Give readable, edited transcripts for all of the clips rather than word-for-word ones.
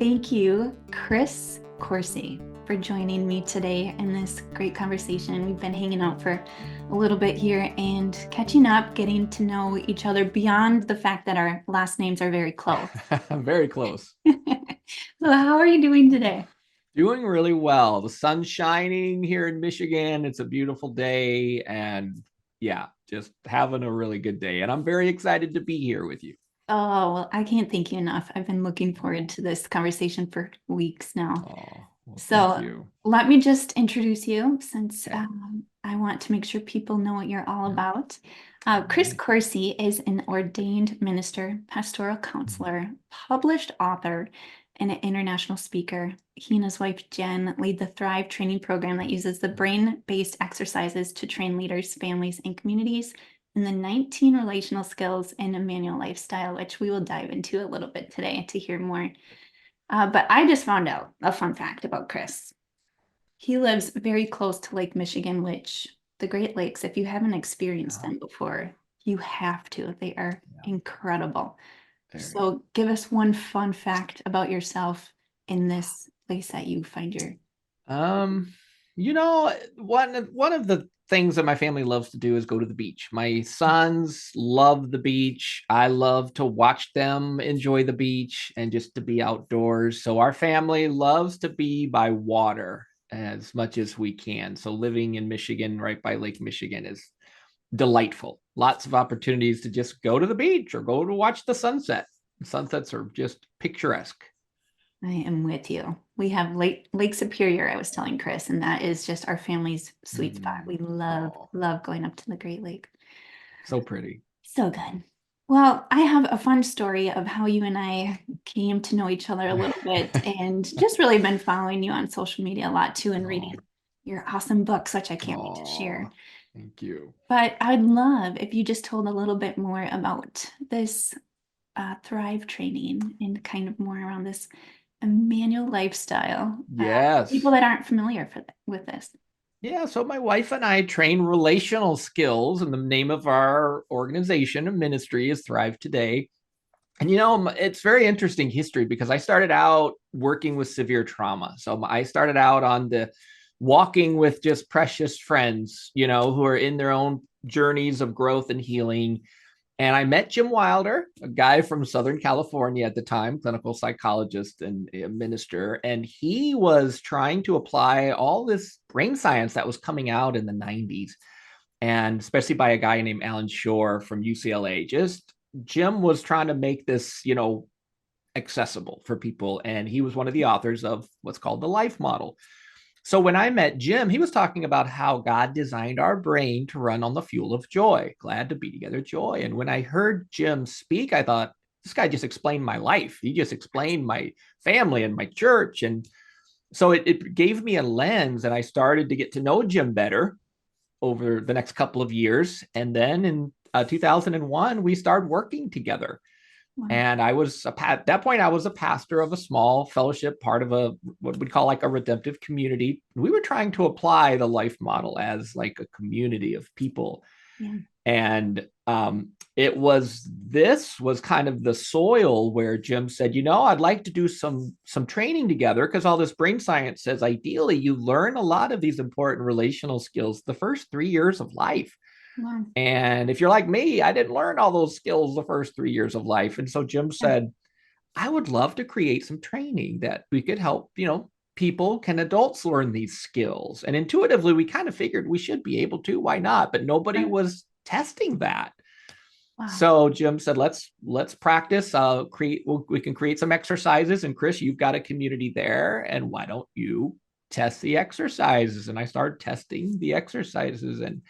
Thank you, Chris Coursey, for joining me today in this great conversation. We've been hanging out for a little bit here and catching up, getting to know each other beyond the fact that our last names are very close. Very close. So, how are you doing today? Doing really well. The sun's shining here in Michigan. It's a beautiful day. And yeah, just having a really good day. And I'm very excited to be here with you. Oh, well, I can't thank you enough. I've been looking forward to this conversation for weeks now. Oh, well, thank So, you. let me just introduce you since Okay. I want to make sure people know what you're all Yeah. about. All Chris right. Coursey is an ordained minister, pastoral counselor, published author, and an international speaker. He and his wife Jen lead the Thrive training program that uses the brain-based exercises to train leaders, families, and communities in the 19 relational skills in a manual lifestyle, which we will dive into a little bit today to hear more. But I just found out a fun fact about Chris. He lives very close to Lake Michigan, which the Great Lakes, if you haven't experienced Yeah. them before, you have to. They are Yeah. incredible. Very. So give us one fun fact about yourself in this place that you find your. Um, one of the things that my family loves to do is go to the beach. My sons love the beach. I love to watch them enjoy the beach and just to be outdoors. So our family loves to be by water as much as we can. So living in Michigan, right by Lake Michigan, is delightful. Lots of opportunities to just go to the beach or go to watch the sunset. Sunsets are just picturesque. I am with you. We have Lake Superior, I was telling Chris, and that is just our family's sweet spot. We love, Oh, love going up to the Great Lake. so pretty. So good. Well, I have a fun story of how you and I came to know each other a little bit and just really been following you on social media a lot too and reading Oh, your awesome books, which I can't wait to share. oh, thank you. But I'd love if you just told a little bit more about this Thrive training and kind of more around this manual lifestyle. People Yes. that aren't familiar with this. Yeah. So my wife and I train relational skills, and the name of our organization and ministry is Thrive Today. And it's very interesting history because I started out working with severe trauma. So I started out on the walking with just precious friends, who are in their own journeys of growth and healing. And I met Jim Wilder, a guy from Southern California at the time, clinical psychologist and a minister. And he was trying to apply all this brain science that was coming out in the 90s, and especially by a guy named Alan Shore from UCLA. Just Jim was trying to make this, accessible for people. And he was one of the authors of what's called the life model. So when I met Jim, he was talking about how God designed our brain to run on the fuel of joy, glad to be together, joy. And when I heard Jim speak, I thought, this guy just explained my life. He just explained my family and my church. And so it gave me a lens, and I started to get to know Jim better over the next couple of years. And then in 2001, we started working together. Wow. And at that point, I was a pastor of a small fellowship, part of a what we'd call like a redemptive community. We were trying to apply the life model as like a community of people. Yeah. And this was kind of the soil where Jim said, I'd like to do some training together, because all this brain science says ideally you learn a lot of these important relational skills the first 3 years of life. Wow. And if you're like me, I didn't learn all those skills the first 3 years of life. And so Jim Yeah. said, I would love to create some training that we could help, people, can adults learn these skills? And intuitively, we kind of figured we should be able to. Why not? But nobody Right. was testing that. Wow. So Jim said, let's practice. We can create some exercises. And Chris, you've got a community there, and why don't you test the exercises? And I started testing the exercises, and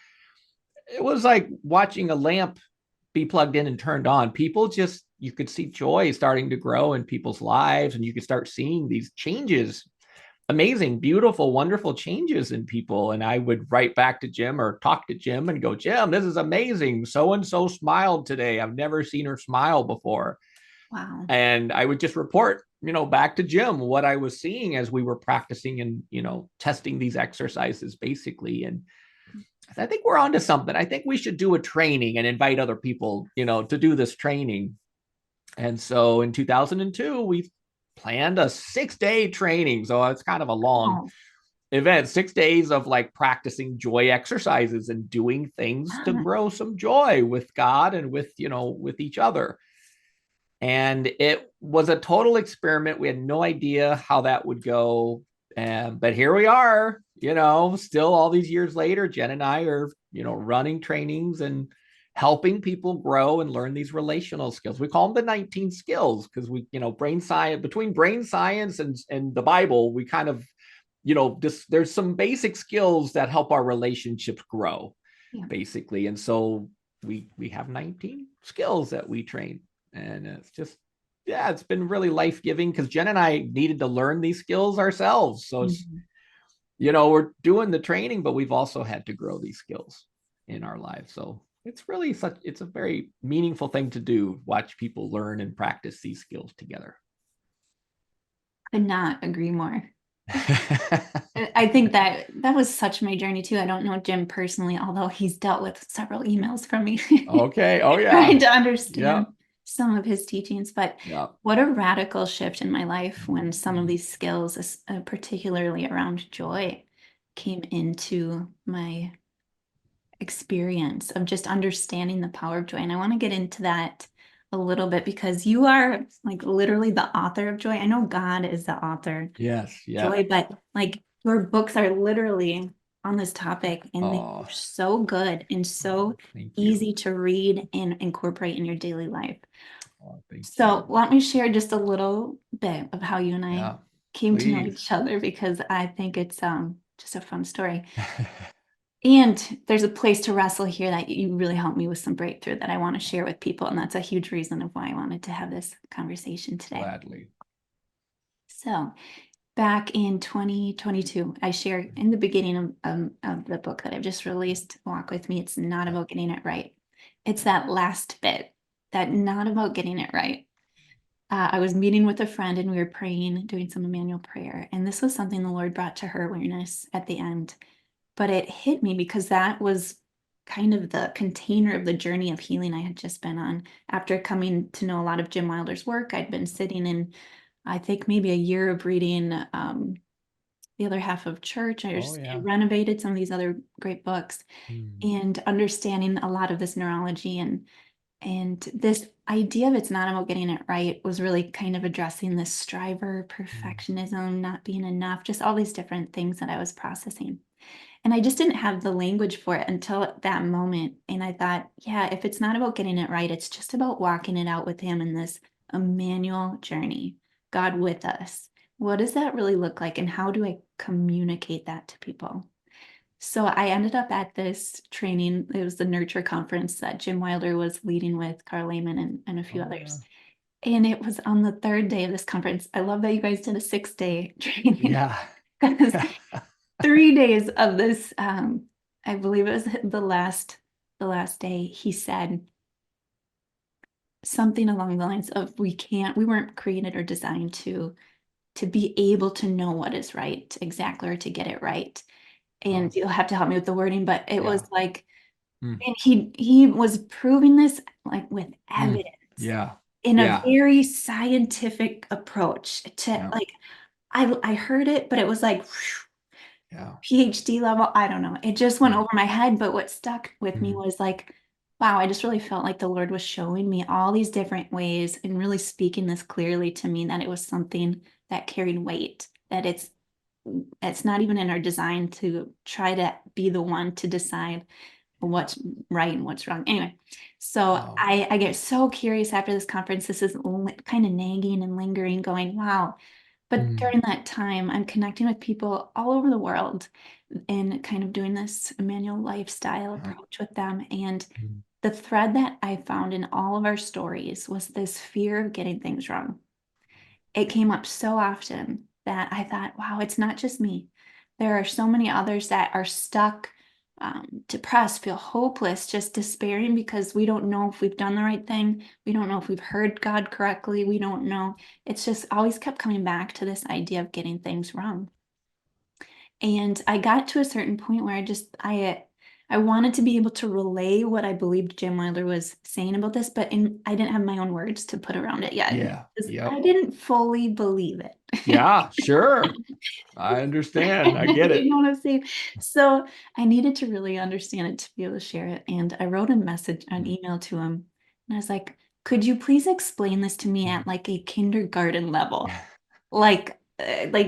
it was like watching a lamp be plugged in and turned on. People just, you could see joy starting to grow in people's lives, and you could start seeing these changes, amazing, beautiful, wonderful changes in people. And I would write back to Jim or talk to Jim and go, Jim, this is amazing. So and so smiled today. I've never seen her smile before. Wow. And I would just report, back to Jim what I was seeing as we were practicing and, testing these exercises basically. And I think we're onto something. I think we should do a training and invite other people, to do this training. And so in 2002, we planned a 6-day training. So it's kind of a long Oh, event, 6 days of like practicing joy exercises and doing things to fun. grow some joy with God and with, with each other. And it was a total experiment. We had no idea how that would go. But here we are, still all these years later, Jen and I are, running trainings and helping people grow and learn these relational skills. We call them the 19 skills because we, brain science, between brain science and the Bible, we kind of, there's some basic skills that help our relationships grow, Yeah. basically. And so we have 19 skills that we train. And it's just, yeah, it's been really life-giving because Jen and I needed to learn these skills ourselves. So it's, Mhm. we're doing the training, but we've also had to grow these skills in our lives. So it's a very meaningful thing to do, watch people learn and practice these skills together. Could not agree more. I think that was such my journey too. I don't know Jim personally, although he's dealt with several emails from me Okay. Oh trying yeah. to Yeah. understand some of his teachings. But Yeah. what a radical shift in my life when some of Mhm. these skills, particularly around joy, came into my experience of just understanding the power of joy. And I want to get into that a little bit because you are like literally the author of joy. I know God is the author of Yes. Yeah. joy, but like your books are literally on this topic and they Oh, are so good and so thank you. easy to read and incorporate in your daily life. Oh, thank So you. let me share just a little bit of how you and I Yeah. came to know Please. each other because I think it's just a fun story. And there's a place to wrestle here that you really helped me with some breakthrough that I want to share with people. And that's a huge reason of why I wanted to have this conversation today. Gladly. So back in 2022, I shared in the beginning of the book that I've just released, Walk With Me. It's not Yeah. about getting it right. It's that last bit, that not about getting it right. I was meeting with a friend and we were praying, doing some Emmanuel prayer. And this was something the Lord brought to her awareness at the end. But it hit me because that was kind of the container of the journey of healing I had just been on. After coming to know a lot of Jim Wilder's work, I'd been sitting in, I think, maybe a year of reading the other half of church. I Oh just yeah. renovated some of these other great books Hmm. and understanding a lot of this neurology and this idea of it's not about getting it right was really kind of addressing this striver, Hmm. perfectionism, not being enough, just all these different things that I was processing. And I just didn't have the language for it until that moment. And I thought, yeah, if it's not about getting it right, it's just about walking it out with him in this Emmanuel journey, God with us. What does that really look like? And how do I communicate that to people? So I ended up at this training. It was the Nurture conference that Jim Wilder was leading with Carl Lehman and a few Oh yeah. others. And it was on the third day of this conference. I love that you guys did a 6-day training Yeah. because 3 days of this, I believe it was the last day, he said something along the lines of we weren't created or designed to be able to know what is right exactly or to get it right. And Oh you'll have to help me with the wording, but it was yeah. like, Hmm. and he was proving this like with Hmm. evidence Yeah. in a Yeah. very scientific approach to Yeah. like I heard it, but it was like Yeah. PhD level. I don't know. It just went Hmm. over my head. But what stuck with me Hmm. was like, wow, I just really felt like the Lord was showing me all these different ways and really speaking this clearly to me that it was something that carried weight, that it's not even in our design to try to be the one to decide what's right and what's wrong. Anyway, so Oh. I get so curious after this conference. This is kind of nagging and lingering, going, wow. But Hmm. during that time, I'm connecting with people all over the world and kind of doing this Emmanuel lifestyle Yeah. approach with them. And Hmm. the thread that I found in all of our stories was this fear of getting things wrong. It came up so often that I thought, wow, it's not just me. There are so many others that are stuck, depressed, feel hopeless, just despairing because we don't know if we've done the right thing. We don't know if we've heard God correctly. We don't know. It's just always kept coming back to this idea of getting things wrong. And I got to a certain point where I I wanted to be able to relay what I believed Jim Wilder was saying about this, but I didn't have my own words to put around it yet. Yeah. 'Cause Yep. I didn't fully believe it. Yeah, sure. I understand. I get You it. know what I'm saying? So I needed to really understand it to be able to share it. And I wrote a message, an Mm, email to him, and I was like, could you please explain this to me mm. at like a kindergarten level? Like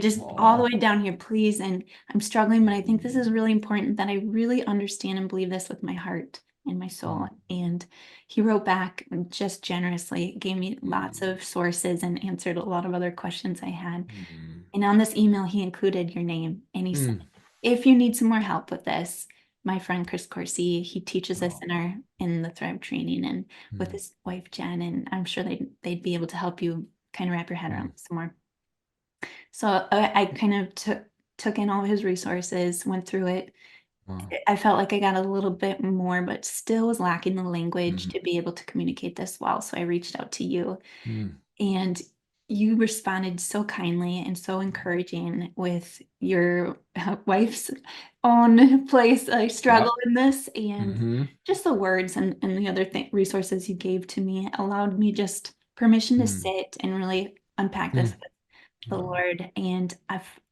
just all the Oh. way down here, please. And I'm struggling, but I think this is Mm, really important that I really understand and believe this with my heart and my soul. mm, And he wrote back just generously, gave me lots mm, of sources and answered a lot of other questions I had. mm, And on this email, he included your name and he said, mm. if you need some more help with this, my friend Chris Coursey, he teaches us Oh. in the Thrive training and with Mm, his wife Jen, and I'm sure they'd be able to help you kind of wrap your head around mm. this some more. So I kind of took in all of his resources, went through it. Wow. I felt like I got a little bit more, but still was lacking the language Mhm, to be able to communicate this well. So I reached out to you, mm. and you responded so kindly and so encouraging with your wife's own place, I struggle Yep. in this, and Mhm, just the words and the other resources you gave to me allowed me just permission to mm, sit and really unpack this mm. with the Oh. Lord. And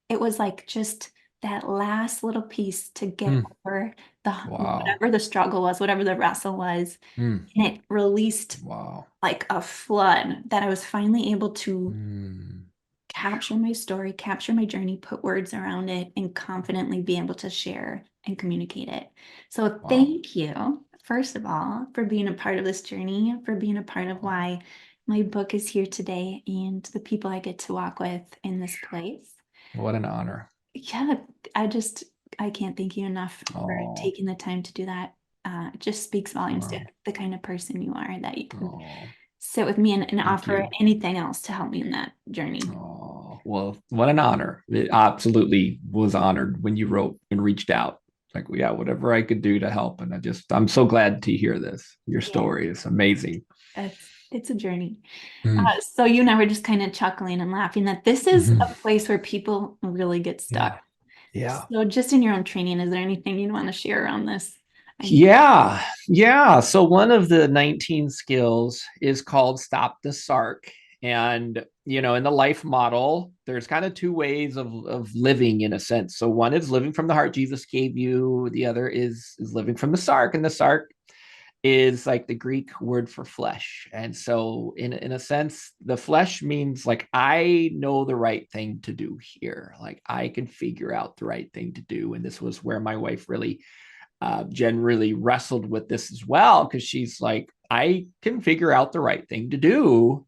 it was like just that last little piece to get Mm. over Wow. whatever the struggle was, whatever the wrestle was. Mm. And it released Wow. like a flood that I was finally able to Mm. capture my story, capture my journey, put words around it, and confidently be able to share and communicate it. So Wow. thank you, first of all, for being a part of this journey, for being a part of Wow. why my book is here today and the people I get to walk with in this place. What an honor. Yeah, I just I can't thank you enough for Oh. taking the time to do that. It just speaks volumes to Wow. the kind of person you are that you Oh. sit with me and Thank offer you. anything else to help me in that journey. Oh, well, what an honor. It absolutely was honored when you wrote and reached out. Like, yeah, whatever I could do to help. And I'm so glad to hear this. Your Yeah, story is amazing. it's a journey. Mm. So you and I were just kind of chuckling and laughing that this is Mhm. a place where people really get stuck. Yeah. Yeah. So just in your own training, is there anything you'd want to share around this? I, Yeah, yeah. So one of the 19 skills is called stop the sark. And, in the life model, there's kind of two ways of living in a sense. So one is living from the heart Jesus gave you. The other is living from the sark. And the sark is like the Greek word for flesh. And so in a sense, the flesh means like, I know the right thing to do here. Like I can figure out the right thing to do. And this was where my wife really Jen really wrestled with this as well because she's like, I can figure out the right thing to do.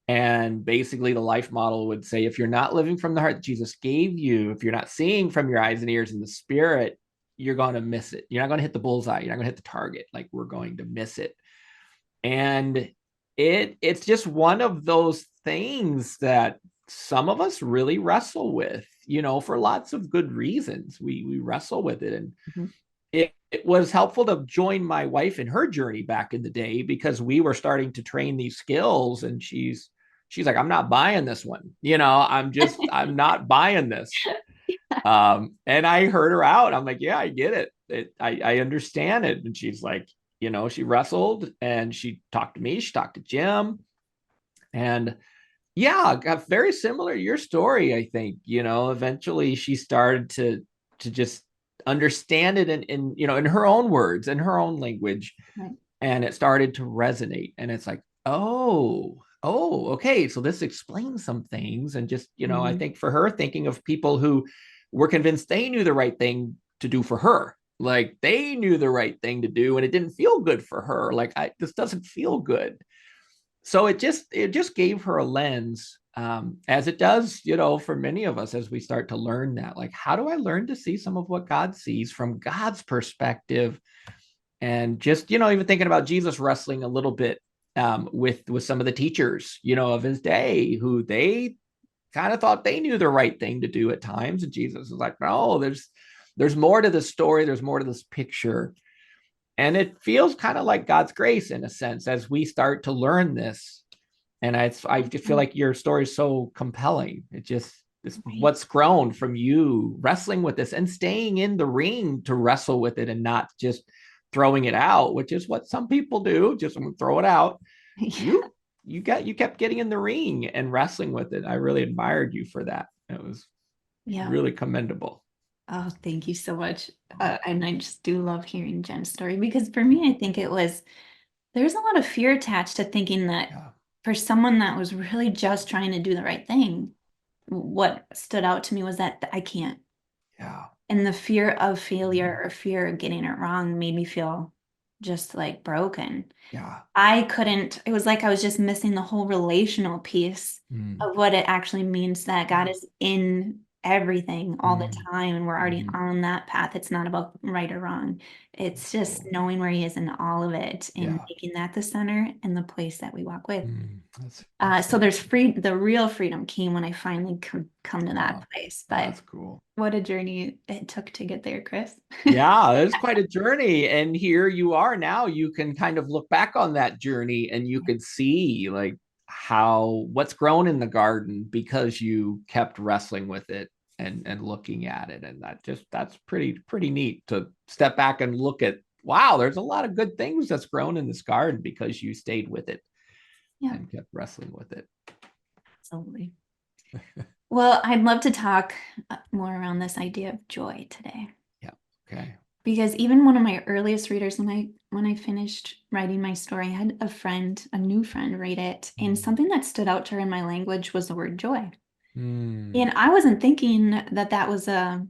And basically, the life model would say if you're not living from the heart that Jesus gave you, if you're not seeing from your eyes and ears in the spirit, you're going to miss it. You're not going to hit the bullseye. You're not going to hit the target. Like we're going to miss it. And it's just one of those things that some of us really wrestle with, for lots of good reasons. We wrestle with it. And Mhm. it was helpful to join my wife in her journey back in the day because we were starting to train these skills and she's like, I'm not buying this one. I'm not buying this. And I heard her out. I'm like, yeah, I get I understand it. And she's like, she wrestled and she talked to me, she talked to Jim, and yeah, got very similar to your story, I think. Eventually she started to just understand it in her own words, in her own language, Right. and it started to resonate. And it's like, oh, okay. So this explains some things. And just, I Mhm. think for her, thinking of people who were convinced they knew the right thing to do for her. Like they knew the right thing to do and it didn't feel good for her. Like this doesn't feel good, so it just gave her a lens, as it does, for many of us as we start to learn that, like, how do I learn to see some of what God sees from God's perspective? And just, even thinking about Jesus wrestling a little bit, with some of the teachers, of his day, who they kind of thought they knew the right thing to do at times. And Jesus is like, no, there's more to this story. There's more to this picture. And it feels kind of like God's grace in a sense as we start to learn this. And I just feel like your story is so compelling. It just, this Right. what's grown from you wrestling with this and staying in the ring to wrestle with it and not just throwing it out, which is what some people do, just throw it out. Yeah. You kept getting in the ring and wrestling with it. I really admired you for that. It was Yeah. really commendable. Oh, thank you so much. And I just do love hearing Jen's story because for me, I think there's a lot of fear attached to thinking that Yeah. for someone that was really just trying to do the right thing, what stood out to me was that I can't. Yeah. And the fear of Mhm. failure or fear of getting it wrong made me feel just like broken. Yeah. I couldn't, it was like I was just missing the whole relational piece Mm. of what it actually means that God Yeah. is in everything all the Mm. time and we're already Mhm. on that path. It's not about right or wrong. It's That's just cool. knowing where he is in all of it and Yeah. making that the center and the place that we walk with. That's So fantastic. there's the real freedom came when I finally come to that Wow. place. But That's cool. what a journey it took to get there, Chris. Yeah, it's quite a journey. And here you are now. You can kind of look back on that journey and you could see like how what's grown in the garden because you kept wrestling with it and looking at it. And that's pretty neat to step back and look at, wow, there's a lot of good things that's grown in this garden because you stayed with it Yeah, and kept wrestling with it. absolutely. Well, I'd love to talk more around this idea of joy today. Yeah. Okay. Because even one of my earliest readers, when I finished writing my story, I had a friend, a new friend, read it, and Mm. something that stood out to her in my language was the word joy. Mm. And I wasn't thinking that that was a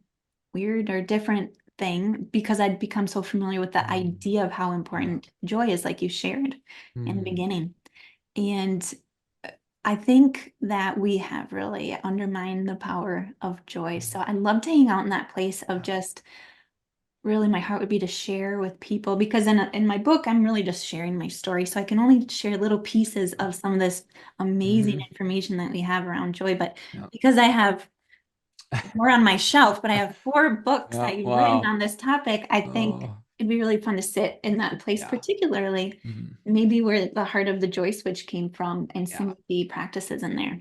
weird or different thing because I'd become so familiar with the Mm. idea of how Yeah. important joy is, like you shared in the Mm. beginning. And I think that we have really undermined the power of joy. So I'd love to hang out in that place of Yeah. just really my heart would be to share with people because in my book I'm really just sharing my story, so I can only share little pieces of some of this amazing Mhm. information that we have around joy. But Yeah. because I have more on my shelf, but I have 4 books Yeah. that you've written Wow. on this topic, I think Oh, it'd be really fun to sit in that place, yeah. particularly Mhm. maybe where the heart of the joy switch came from and some Yeah. of the practices in there.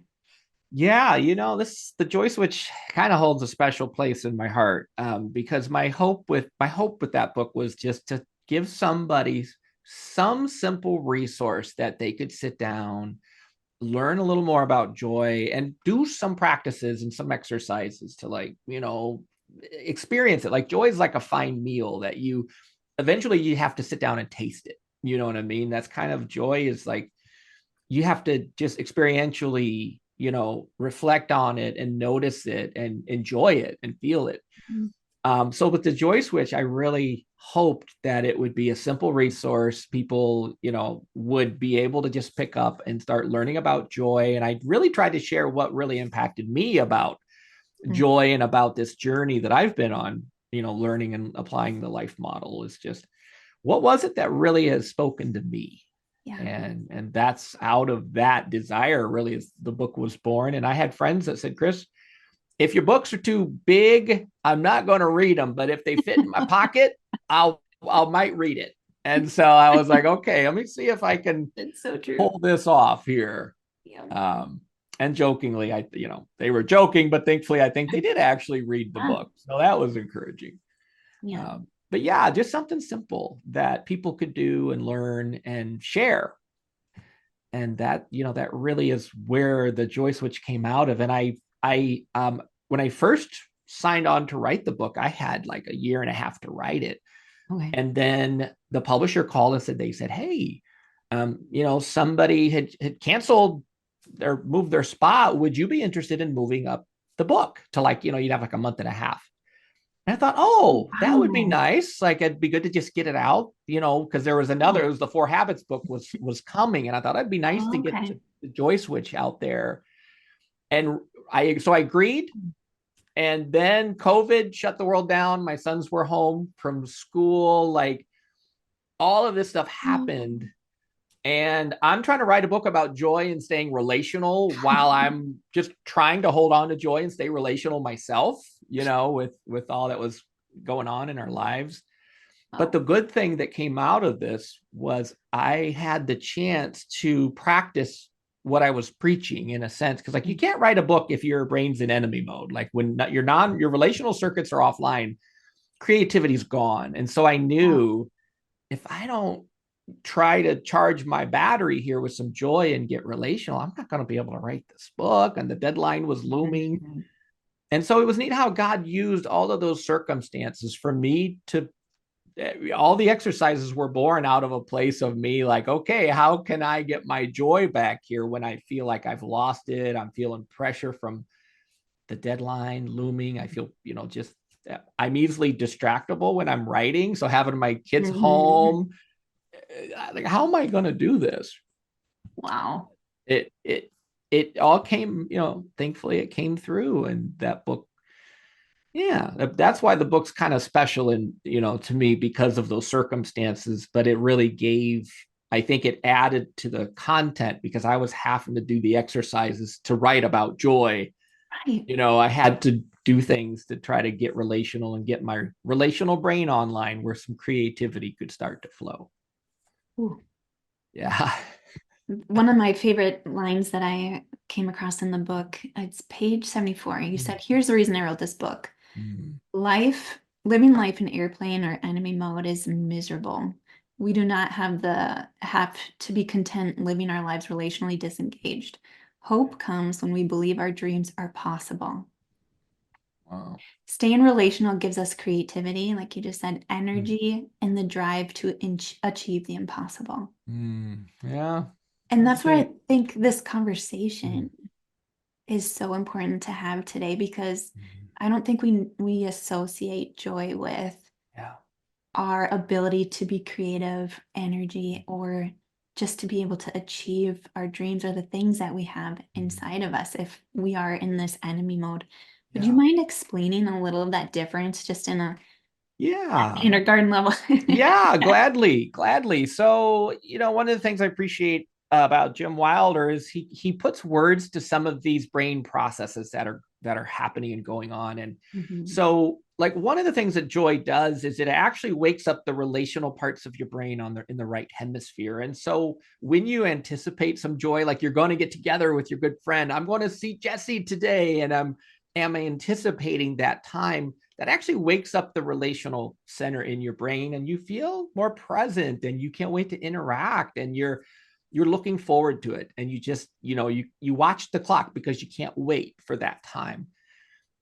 Yeah, this the joy switch kind of holds a special place in my heart because my hope with that book was just to give somebody some simple resource that they could sit down, learn a little more about joy, and do some practices and some exercises to experience it. Like joy is like a fine meal that you eventually you have to sit down and taste it. You know what I mean? That's kind of joy is like you have to just experientially reflect on it and notice it and enjoy it and feel it. Mm. So with the joy switch I really hoped that it would be a simple resource people would be able to just pick up and start learning about joy, and I really tried to share what really impacted me about Mm. joy and about this journey that I've been on, learning and applying the life model is just what was it that really has spoken to me, Yeah. and that's out of that desire really is the book was born. And I had friends that said, Chris, if your books are too big, I'm not going to read them, but if they fit in my pocket, I might read it. And so I was like, okay, let me see if I can It's so true. pull this off here. Yeah. um and jokingly, they were joking, but thankfully I think they did actually read the Yeah. book, so that was encouraging. Yeah. But yeah, just something simple that people could do and learn and share. And that really is where the joy switch came out of. And I when I first signed on to write the book, I had like a year and a half to write it. Okay. And then the publisher called and said, hey, somebody had canceled or moved their spot. Would you be interested in moving up the book to you'd have like a month and a half? And I thought, oh, that would be Wow. nice. Like it'd be good to just get it out, because there was another, it was the Four Habits book was coming. And I thought it'd be nice to Oh, get okay. the joy switch out there. And so I agreed. And then COVID shut the world down. My sons were home from school. Like all of this stuff happened. And I'm trying to write a book about joy and staying relational while I'm just trying to hold on to joy and stay relational myself, with all that was going on in our lives. But Oh, the good thing that came out of this was I had the chance to practice what I was preaching in a sense. Cause like you can't write a book if your brain's in enemy mode. Like when your relational circuits are offline, creativity's gone. And so I Wow. knew if I don't try to charge my battery here with some joy and get relational, I'm not going to be able to write this book. And the deadline was looming. Mhm. And so it was neat how God used all of those circumstances for me to, all the exercises were born out of a place of me like, okay, how can I get my joy back here when I feel like I've lost it? I'm feeling pressure from the deadline looming. I feel, just I'm easily distractible when I'm writing. So having my kids Mhm. home, like, how am I going to do this? Wow. It, it, it all came, thankfully it came through. And that book, yeah, that's why the book's kind of special and, to me because of those circumstances, but it really gave, I think it added to the content because I was having to do the exercises to write about joy. Right. I had to do things to try to get relational and get my relational brain online where some creativity could start to flow. Ooh. Yeah. One of my favorite lines that I came across in the book, it's page 74. You said, here's the reason I wrote this book. Mm, Living life in airplane or enemy mode is miserable. We do not have to be content living our lives relationally disengaged. Hope comes when we believe our dreams are possible. wow. Staying relational gives us creativity, like you just said, Mm, energy, and the drive to achieve the impossible. yeah, And that's that's where great. I think this Mm, conversation is so important to have today because mm, I don't think we associate joy with yeah. our ability to be creative, energy, or just to be able to achieve our dreams or the things that we have Mm, inside of us if we are in this enemy mode. Would you yeah. mind explaining a little of that difference just in a Yeah. kindergarten level? Yeah, gladly, gladly. So, one of the things I appreciate about Jim Wilder is he puts words to some of these brain processes that are happening and going on. And Mhm. so, like one of the things that joy does is it actually wakes up the relational parts of your brain in the right hemisphere. And so, when you anticipate some joy, like you're going to get together with your good friend, I'm going to see Jesse today, and am anticipating that time that actually wakes up the relational center in your brain and you feel more present and you can't wait to interact and you're looking forward to it and you just you watch the clock because you can't wait for that time.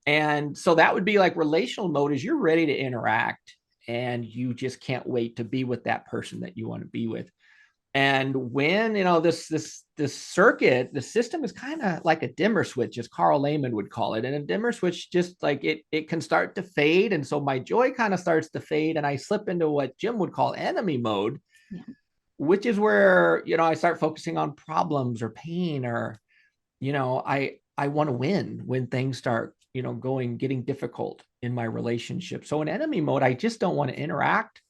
And so that would be like relational mode is you're ready to interact and you just can't wait to be with that person that you want to be with. And when this circuit, the system is kind of like a dimmer switch, as Carl Lehman would call it. And a dimmer switch just like it can start to fade. And so my joy kind of starts to fade, and I slip into what Jim would call enemy mode, Yeah. which is where I start focusing on problems or pain or I want to win when things start getting difficult in my relationship. So in enemy mode, I just don't want to interact.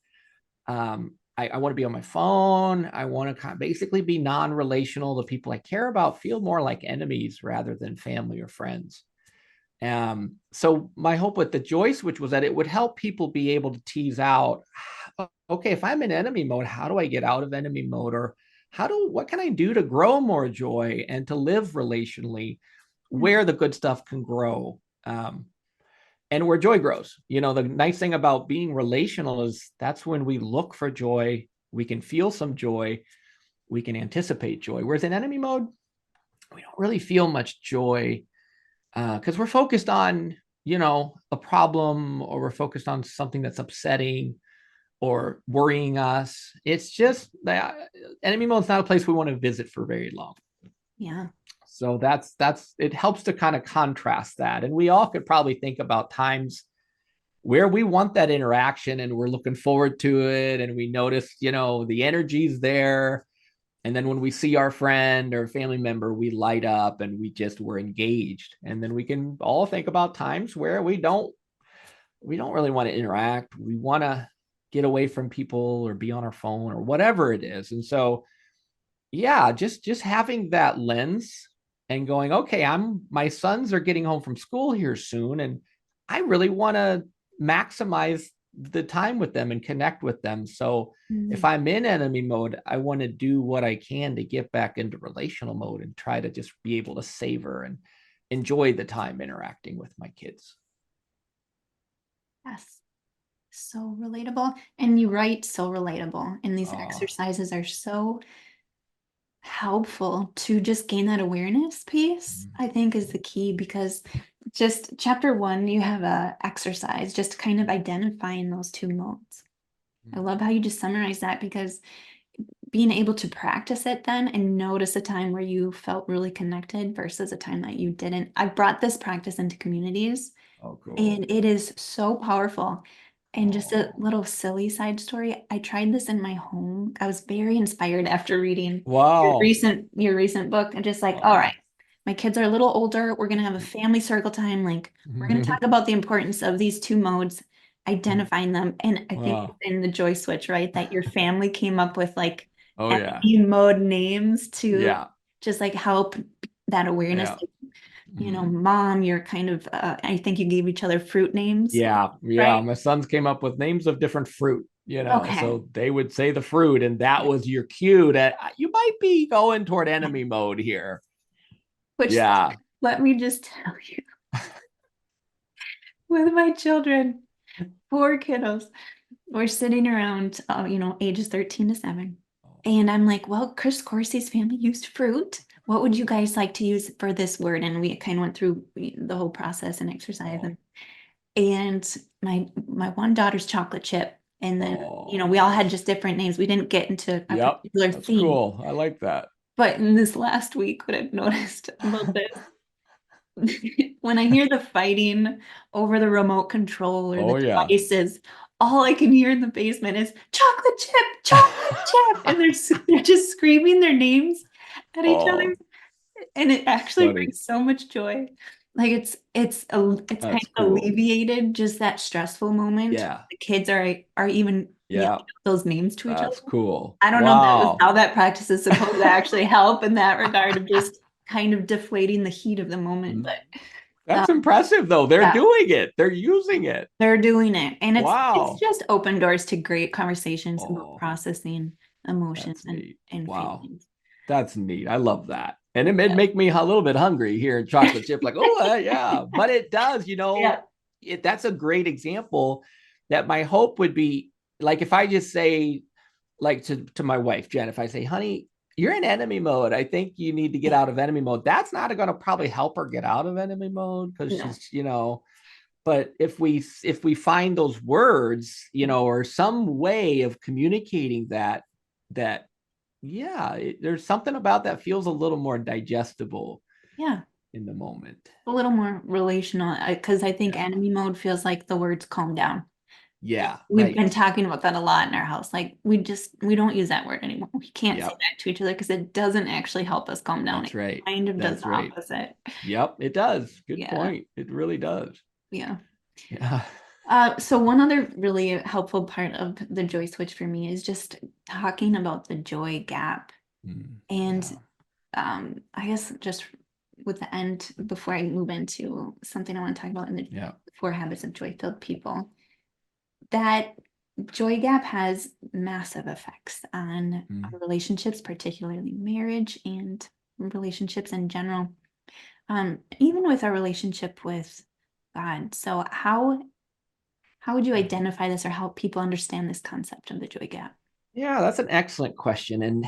I want to be on my phone. I want to kind of basically be non-relational. The people I care about feel more like enemies rather than family or friends. So my hope with the joy switch was that it would help people be able to tease out, okay, if I'm in enemy mode, how do I get out of enemy mode? Or what can I do to grow more joy and to live relationally where the good stuff can grow? And where joy grows. The nice thing about being relational is that's when we look for joy, we can feel some joy, we can anticipate joy. Whereas in enemy mode, we don't really feel much joy because we're focused on, a problem or we're focused on something that's upsetting or worrying us. It's just that enemy mode is not a place we want to visit for very long. Yeah. So that's it helps to kind of contrast that. And we all could probably think about times where we want that interaction and we're looking forward to it and we notice the energy's there, and then when we see our friend or family member we light up and we're engaged. And then we can all think about times where we don't really want to interact, we want to get away from people or be on our phone or whatever it is. And so yeah, just having that lens and going, okay, my sons are getting home from school here soon and I really want to maximize the time with them and connect with them. So if Mm. I'm in enemy mode, I want to do what I can to get back into relational mode and try to just be able to savor and enjoy the time interacting with my kids. Yes. So relatable. And you write so relatable. And these Oh, exercises are so helpful to just gain that awareness piece, I think is the key, because just chapter one, you have a exercise just kind of identifying those two modes. I love how you just summarize that, because being able to practice it then and notice a time where you felt really connected versus a time that you didn't. I've brought this practice into communities oh, cool. and it is so powerful. And just a Oh, little silly side story, I tried this in my home. I was very inspired after reading wow. your recent book, and just like, all right, Oh. my kids are a little older. We're gonna have a family circle time. Like, we're gonna talk about the importance of these two modes, identifying them. And I think it's Wow. in the joy switch, right? That your family came up with like Oh yeah. enemy mode names to Yeah. just like help that awareness. Yeah. Mom, you're kind of, I think you gave each other fruit names, Yeah. Yeah. right? My sons came up with names of different fruit, Okay. so they would say the fruit, and that was your cue that you might be going toward enemy mode here. Which, Yeah. let me just tell you, with my children, four kiddos, we're sitting around, ages 13 to 7. And I'm like, well, Chris Coursey's family used fruit. What would you guys like to use for this word? And we kind of went through the whole process and exercise. Oh. And my one daughter's chocolate chip. And then, we all Oh. had just different names. We didn't get into a Yep. particular That's theme. cool. I like that. But in this last week, what I've noticed about this, when I hear the fighting over the remote control or the Oh yeah. devices, all I can hear in the basement is chocolate chip, and they're just screaming their names at each other, Oh, and it actually funny. brings so much joy. Like it's kind That's of cool. alleviated just that stressful moment. Yeah. The kids are even yelling Yeah. out those names to each other. That's cool. I don't know if that was Wow. how that practice is supposed to actually help in that regard of just kind of deflating the heat of the moment, Mm. but That's um, impressive though. They're yeah, doing it. They're using it. they're doing it, and it's Wow. just open doors to great conversations about Oh, processing emotions that's neat. and Wow. feelings. That's neat. I love that. And it made Yeah, make me a little bit hungry here in chocolate chip. Like, oh, yeah. But it does, yeah, that's a great example that my hope would be like if I just say, like to my wife, Jen, if I say, honey, you're in enemy mode. I think you need to get yeah. out of enemy mode. That's not going to probably help her get out of enemy mode because No, she's, but if we find those words, or some way of communicating that yeah, there's something about that feels a little more digestible yeah, in the moment. a little more relational, because I think Yeah. enemy mode feels like the words calm down. Yeah. We've been Right. talking about that a lot in our house. Like we don't use that word anymore. We can't say Yep. that to each other because it doesn't actually help us calm down. That's It right. kind of does That's the right. opposite. Yep. It does. Good Yeah, point. It really does. yeah. Yeah. So one other really helpful part of the joy switch for me is just talking about the joy gap. And Yeah. I guess just with the end, before I move into something I want to talk about in the Yeah. 4 habits of joy-filled people, that joy gap has massive effects on Mm. our relationships, particularly marriage and relationships in general. Even with our relationship with God. So how would you identify this or help people understand this concept of the joy gap? Yeah, that's an excellent question. And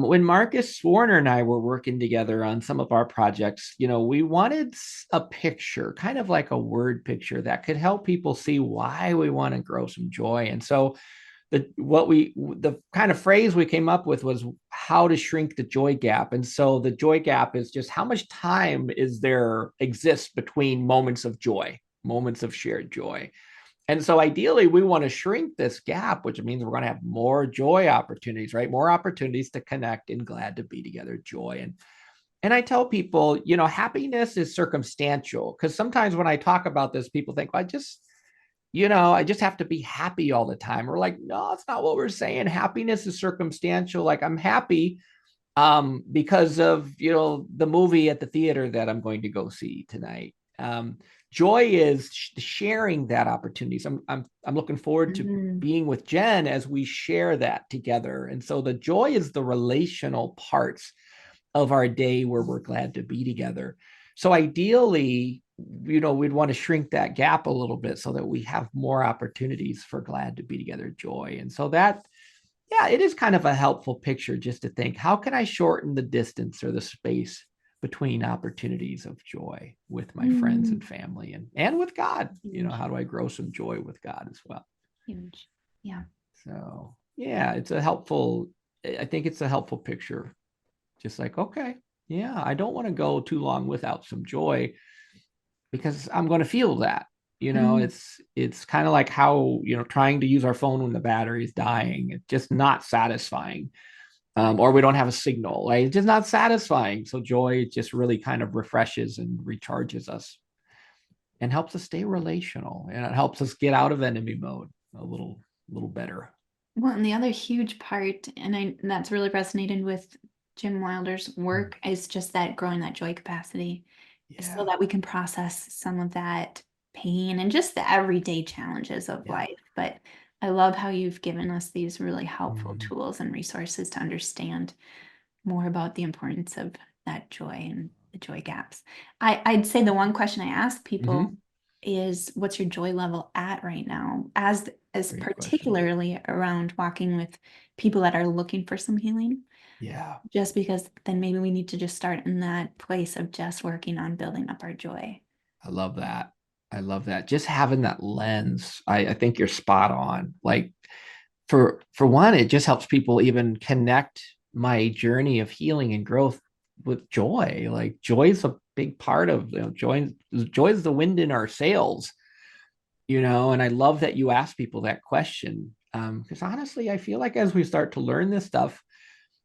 when Marcus Warner and I were working together on some of our projects, we wanted a picture, kind of like a word picture that could help people see why we want to grow some joy. And so the kind of phrase we came up with was how to shrink the joy gap. And so the joy gap is just how much time exists between moments of joy, moments of shared joy. And so ideally, we want to shrink this gap, which means we're going to have more joy opportunities, right? More opportunities to connect and glad to be together, joy. And I tell people, happiness is circumstantial because sometimes when I talk about this, people think, well, I just have to be happy all the time. We're like, no, that's not what we're saying. Happiness is circumstantial. Like I'm happy because of, the movie at the theater that I'm going to go see tonight. joy is sharing that opportunity. So I'm looking forward to Mm, being with Jen as we share that together. And so the joy is the relational parts of our day where we're glad to be together. So ideally, we'd want to shrink that gap a little bit so that we have more opportunities for glad to be together joy. And so that, yeah, it is kind of a helpful picture just to think, how can I shorten the distance or the space between opportunities of joy with my friends and mm, family and with God? huge, How do I grow some joy with God as well? huge. Yeah. So yeah, I think it's a helpful picture. Just like, okay, yeah, I don't want to go too long without some joy because I'm going to feel that. Mm, It's kind of like how, trying to use our phone when the battery is dying. It's just not satisfying. right. Or we don't have a signal. Right? It's just not satisfying. So joy just really kind of refreshes and recharges us and helps us stay relational. And it helps us get out of enemy mode a little better. Well, and the other huge part, that's really resonated with Jim Wilder's work, is just that growing that joy capacity so Yeah. that we can process some of that pain and just the everyday challenges of Yeah. life. But I love how you've given us these really helpful Mm-hmm. tools and resources to understand more about the importance of that joy and the joy gaps. I'd say the one question I ask people Mm-hmm. is what's your joy level at right now? As Great question. particularly around walking with people that are looking for some healing, Yeah. just because then maybe we need to just start in that place of just working on building up our joy. I love that. I love that. Just having that lens. I think you're spot on. Like for one, it just helps people even connect my journey of healing and growth with joy. Like joy is a big part of joy. Joy is the wind in our sails, and I love that you ask people that question. Because honestly, I feel like as we start to learn this stuff,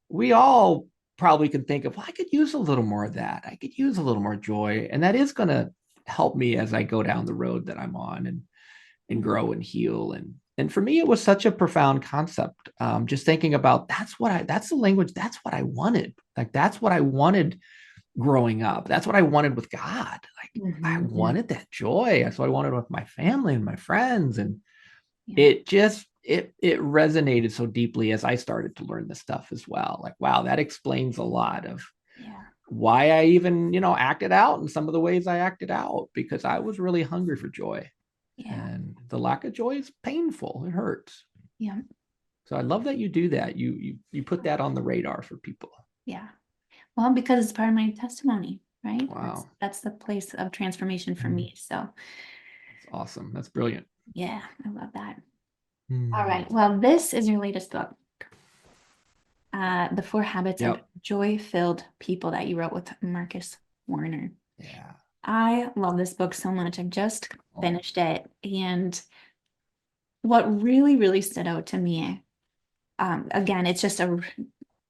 we all probably can think of, well, I could use a little more of that. I could use a little more joy. And that is going to help me as I go down the road that I'm on and Mm, grow and heal. And for me, it was such a profound concept. Just thinking about that's the language, that's what I wanted. Like that's what I wanted growing up. That's what I wanted with God. Like I mhm. wanted that joy. That's what I wanted with my family and my friends. And Yeah, it resonated so deeply as I started to learn this stuff as well. Like, wow, that explains a lot of yeah, why I even, acted out in some of the ways I acted out because I was really hungry for joy. yeah, And the lack of joy is painful. It hurts. yeah, So I love that you do that. You put that on the radar for people. yeah. Well, because it's part of my testimony, right? That's Wow. that's the place of transformation for Mm, me. So that's awesome. That's brilliant. yeah, I love that. All Mm. right. Well, this is your latest book, The Four Habits of Yep. Joy-Filled People that you wrote with Marcus Warner. Yeah. I love this book so much. I've just Oh, finished it. And what really, really stood out to me, again, it's just a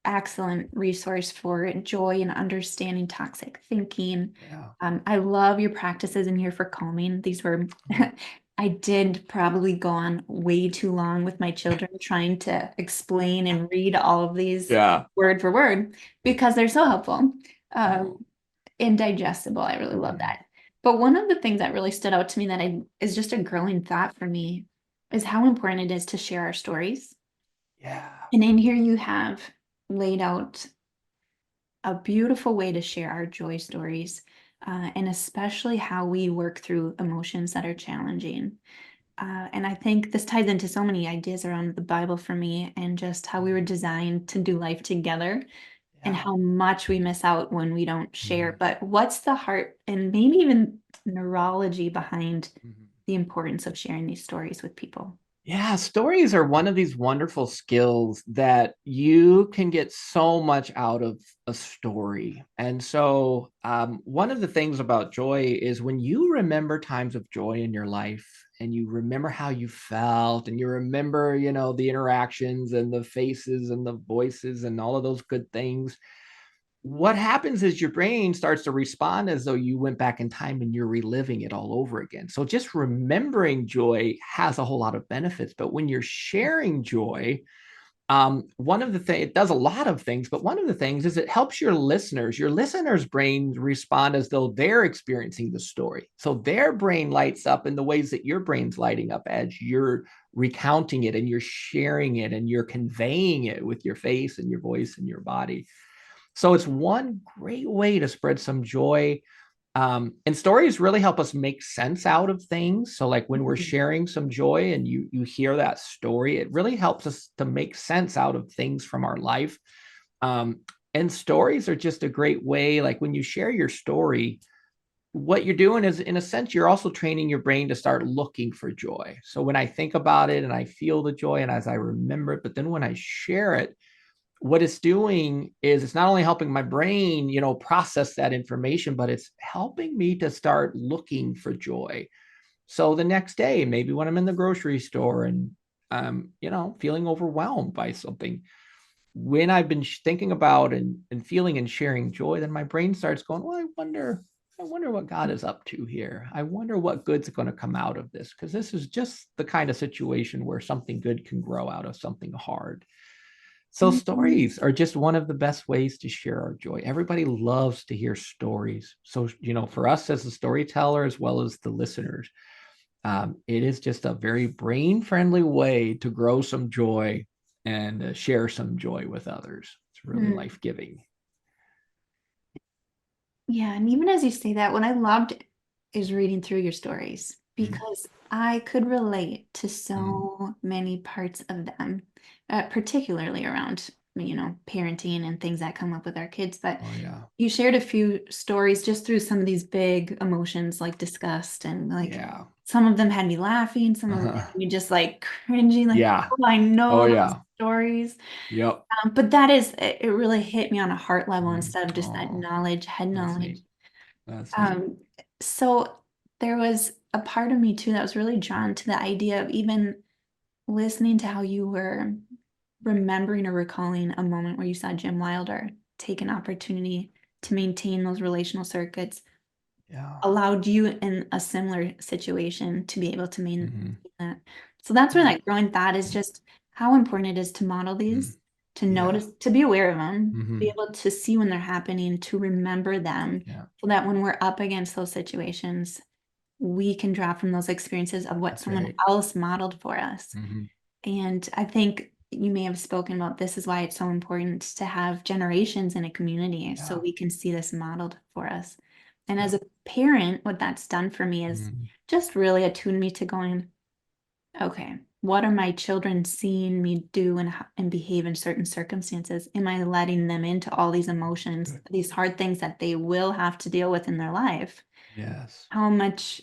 excellent resource for joy and understanding toxic thinking. yeah. I love your practices in here for calming. These were, Mm. I did probably go on way too long with my children trying to explain and read all of these Yeah. word for word because they're so helpful Oh. and digestible. I really love Mm. that. But one of the things that really stood out to me is just a growing thought for me is how important it is to share our stories. Yeah. And in here you have laid out a beautiful way to share our joy stories, and especially how we work through emotions that are challenging. And I think this ties into so many ideas around the Bible for me and just how we were designed to do life together and Yeah. how much we miss out when we don't share. Mm. But what's the heart and maybe even neurology behind Mhm. the importance of sharing these stories with people? Yeah, stories are one of these wonderful skills that you can get so much out of a story. And so, one of the things about joy is when you remember times of joy in your life and you remember how you felt and you remember, the interactions and the faces and the voices and all of those good things, what happens is your brain starts to respond as though you went back in time and you're reliving it all over again. So just remembering joy has a whole lot of benefits. But when you're sharing joy, One of the things, it does a lot of things, but one of the things is it helps your listeners' brains respond as though they're experiencing the story. So their brain lights up in the ways that your brain's lighting up as you're recounting it and you're sharing it and you're conveying it with your face and your voice and your body. So it's one great way to spread some joy. And stories really help us make sense out of things. So like when we're sharing some joy and you hear that story, it really helps us to make sense out of things from our life. And stories are just a great way. Like when you share your story, what you're doing is, in a sense, you're also training your brain to start looking for joy. So when I think about it and I feel the joy and as I remember it, but then when I share it, what it's doing is it's not only helping my brain, process that information, but it's helping me to start looking for joy. So the next day, maybe when I'm in the grocery store and I'm, feeling overwhelmed by something, when I've been thinking about and feeling and sharing joy, then my brain starts going, well, I wonder what God is up to here. I wonder what good's going to come out of this, because this is just the kind of situation where something good can grow out of something hard. So Mhm. stories are just one of the best ways to share our joy. Everybody loves to hear stories. So, for us as a storyteller, as well as the listeners, it is just a very brain friendly way to grow some joy and share some joy with others. It's really Mm. life giving. Yeah, and even as you say that, what I loved is reading through your stories because I could relate to Mm-hmm. so many parts of them, particularly around, parenting and things that come up with our kids. But Oh, yeah. you shared a few stories just through some of these big emotions like disgust and like Yeah. some of them had me laughing, some of them Uh-huh. had me just like cringing, like, Yeah. oh, I Oh, know those yeah. stories. Yep. But it really hit me on a heart level Mm. instead of just that Oh, knowledge, head that's knowledge. neat. That's neat. Um, so there was a part of me too that was really drawn to the idea of even listening to how you were remembering or recalling a moment where you saw Jim Wilder take an opportunity to maintain those relational circuits Yeah. allowed you in a similar situation to be able to maintain Mm-hmm. that. So that's where Yeah. that growing thought is just how important it is to model Mm. these, to Yeah. notice, to be aware of them, be Mm-hmm. able to see when they're happening, to remember them, Yeah. so that when we're up against those situations, we can draw from those experiences of what That's someone right. else modeled for us. Mm-hmm. And I think you may have spoken about this is why it's so important to have generations in a community so Yeah. we can see this modeled for us. And as Yeah. a parent, what that's done for me is Mm. just really attuned me to going, okay, what are my children seeing me do and behave in certain circumstances? Am I letting them into all these emotions, Good. these hard things that they will have to deal with in their life? Yes. How much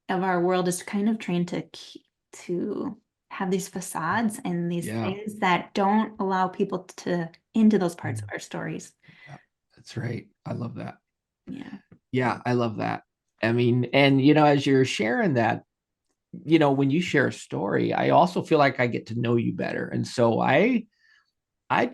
of our world is kind of trained to have these facades and these Yeah. things that don't allow people to into those parts of Mm. our stories. Yeah. That's right. I love that. Yeah. Yeah, I love that. I mean, and as you're sharing that, when you share a story, I also feel like I get to know you better. And so I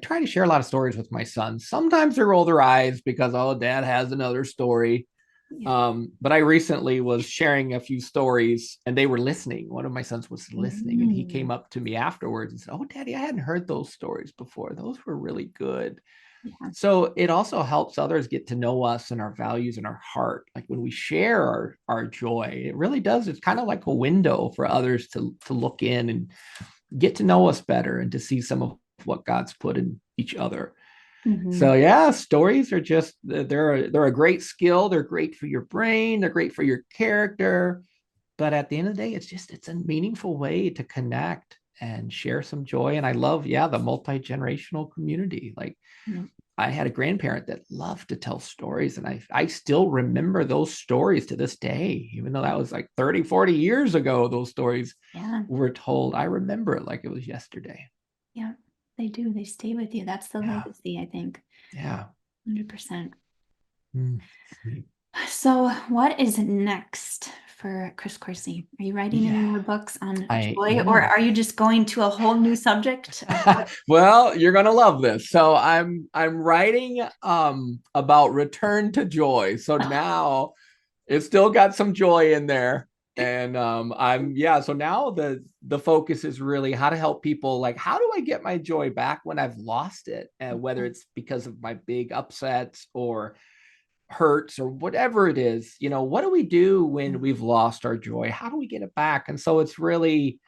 try to share a lot of stories with my sons. Sometimes they roll their eyes because, oh, dad has another story. Yeah. But I recently was sharing a few stories and they were listening. One of my sons was listening and he came Mm. up to me afterwards and said, oh, daddy, I hadn't heard those stories before. Those were really good. Yeah. So it also helps others get to know us and our values and our heart. Like when we share our joy, it really does. It's kind of like a window for others to look in and get to know us better and to see some of what God's put in each other. So Mhm. yeah, stories are just they're a great skill. They're great for your brain. They're great for your character. But at the end of the day, it's a meaningful way to connect and share some joy. And I love, yeah, the multi-generational community. Like Yeah. I had a grandparent that loved to tell stories, and I still remember those stories to this day, even though that was like 30, 40 years ago, those stories Yeah. were told. I remember it like it was yesterday. Yeah. They do. They stay with you. That's the Yeah. legacy, I think. Yeah. 100%. Mm, sweet. So, what is next for Chris Coursey? Are you writing any Yeah. more books on I joy, or am. are you just going to a whole new subject of what? Well, you're gonna love this. So I'm writing about return to joy. So now it's still got some joy in there. And so now the focus is really how to help people, like, how do I get my joy back when I've lost it? And whether it's because of my big upsets or hurts or whatever it is, what do we do when we've lost our joy? How do we get it back? And so it's really,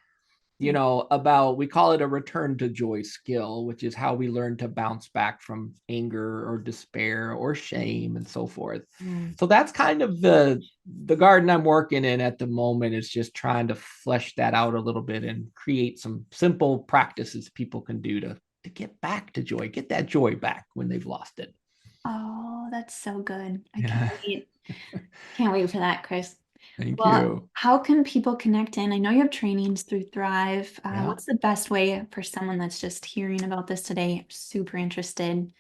about, we call it a return to joy skill, which is how we learn to bounce back from anger or despair or shame and so forth. So that's kind of the garden I'm working in at the moment, is just trying to flesh that out a little bit and create some simple practices people can do to get back to joy, get that joy back when they've lost it. Oh, that's so good. I can't Yeah. wait. Can't wait for that, Chris. Thank Well, you. how can people connect in? I know you have trainings through Thrive. Yeah. What's the best way for someone that's just hearing about this today, super interested,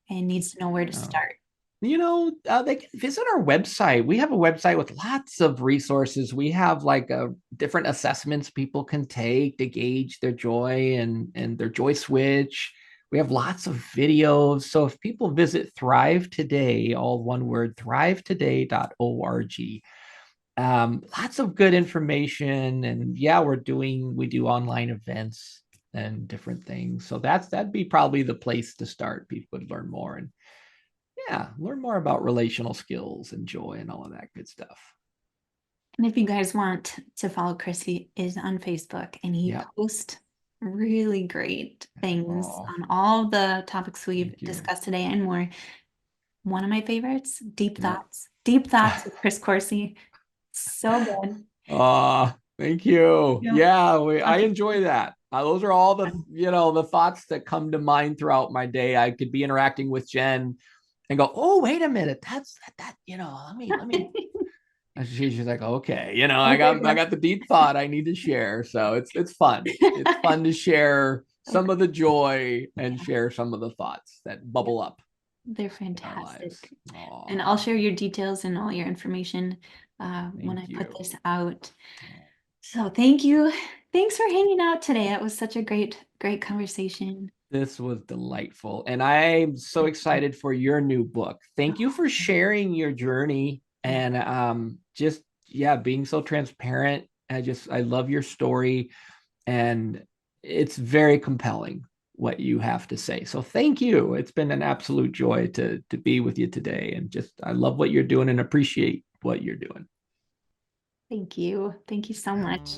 and needs to know where to Yeah. start? They can visit our website. We have a website with lots of resources. We have like different assessments people can take to gauge their joy and their joy switch. We have lots of videos. So if people visit Thrive Today, all one word, thrivetoday.org, lots of good information. And yeah, we do online events and different things. So that'd be probably the place to start. People would learn more and learn more about relational skills and joy and all of that good stuff. And if you guys want to follow Chris, he is on Facebook and he Yeah. posts really great things Oh, on all the topics we've thank you. discussed today and more. One of my favorites, Deep Yeah. Thoughts. Deep Thoughts with Chris Coursey. So good. Thank you. Yeah. Yeah, I enjoy that. Those are all the thoughts that come to mind throughout my day. I could be interacting with Jen and go, "Oh, wait a minute. That's that, let me." And she's like, "Okay, I got the deep thought I need to share." So it's fun. It's fun to share some Okay. of the joy and share some of the thoughts that Yeah, bubble up they're in our lives. fantastic. And I'll Oh, share your details and all your information when I thank put you. this out. So thank you. Thanks for hanging out today. It was such a great conversation. This was delightful. And I'm so excited for your new book. Thank you for sharing your journey and just, yeah, being so transparent. I love your story, and it's very compelling what you have to say. So thank you. It's been an absolute joy to be with you today. And just, I love what you're doing and appreciate what you're doing. Thank you. Thank you so much.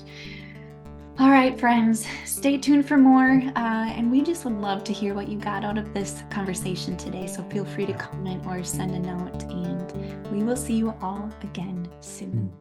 All right, friends, stay tuned for more. And we just would love to hear what you got out of this conversation today. So feel free to comment or send a note, and we will see you all again soon.